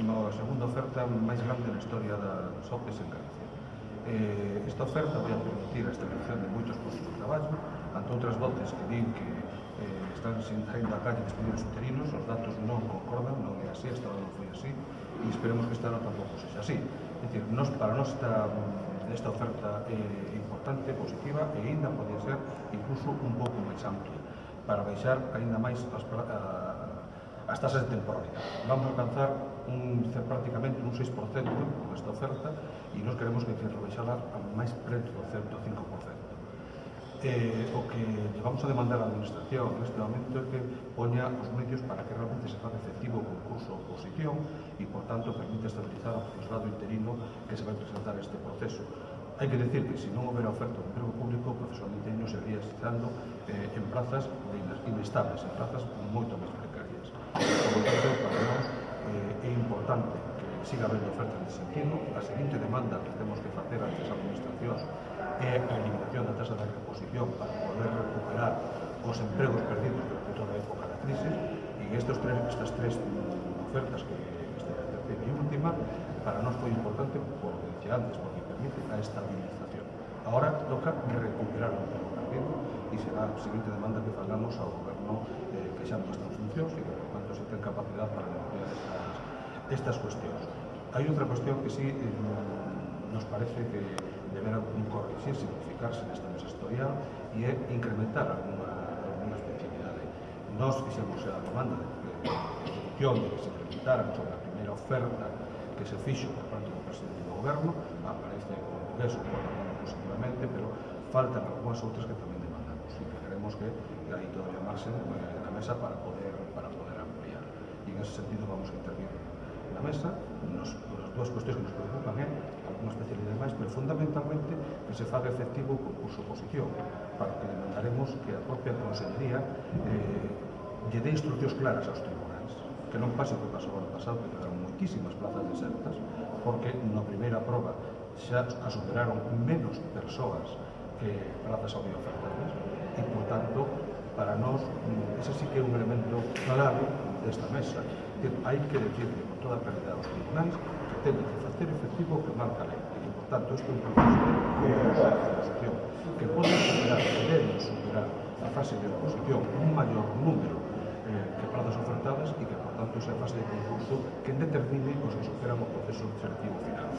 na segunda oferta máis grande na historia das OPEs en Galicia. Esta oferta vai a permitir a establecición de moitos postos de traballo, ante outras voces que din que están saindo á calle despedir os interinos. Os datos non concordan, non é así, esta hora non foi así, e esperemos que esta hora tampouco sexa así. É dicir, para nós esta oferta é importante, positiva, e ainda pode ser incluso un pouco máis amplia, para baixar ainda máis as tasas de temporalidade. Vamos a alcanzar prácticamente un 6% con esta oferta e nós queremos que rebaixala a máis preto do 105%. O que vamos a demandar á Administración neste momento é que poña os medios para que realmente se faga efectivo o concurso oposición e, por tanto, permite estabilizar o profesorado interino que se vai presentar este proceso. Hai que decir que, se non houbera oferta de emprego público, o profesorado interino seguiría estando en plazas inestables, en plazas moito máis precarias. Por tanto, para nós é importante que siga habendo oferta nesse sentido. A seguinte demanda que temos que facer ante as administracións é a eliminación da tasa de reposición para poder recuperar os empregos perdidos durante toda a época da crise, e estas tres ofertas, que esta é a terceira e última, para nós foi importante, por lo que dicía antes, porque permite a estabilización. Ahora toca recuperar o emprego perdido e será a seguinte demanda que fagamos ao goberno que xa non está en funcións e que, por tanto, se ten capacidade para negociar estas cuestións. Hai outra cuestión que sí nos parece que deberá corrixir, simplificarse nesta mesa sectorial, e é incrementar alguna especialidade. Nós fixemos a demanda de que se incrementaran sobre a primeira oferta que se fixo por parte do presidente do goberno. Aparece con eso positivamente, pero faltan algunhas outras que tamén demandamos e que queremos que hai todavía marxen na mesa para poder ampliar. E en ese sentido vamos a intervir na mesa. As dúas cuestións que nos preocupan é alguna especialidade máis, pero fundamentalmente que se faga efectivo o concurso oposición, para que demandaremos que a propia Consellería lle dé instruccións claras aos tribunais, que non pase o que pasou ano pasado, que quedaron moitísimas plazas desertas, porque na primeira proba xa a superaron menos persoas que plazas había ofertadas, e, por tanto, para nós, ese sí que é un elemento clave desta mesa, que hai que decirle con toda claridade aos tribunais que teñen que facer efectivo o que marca a lei, e que, por tanto, este é un proceso de oposición que pode superar, que debe superar a fase de oposición un maior número que plazas ofertadas, e que, por tanto, esa fase de concurso que determine os que superan o proceso selectivo final.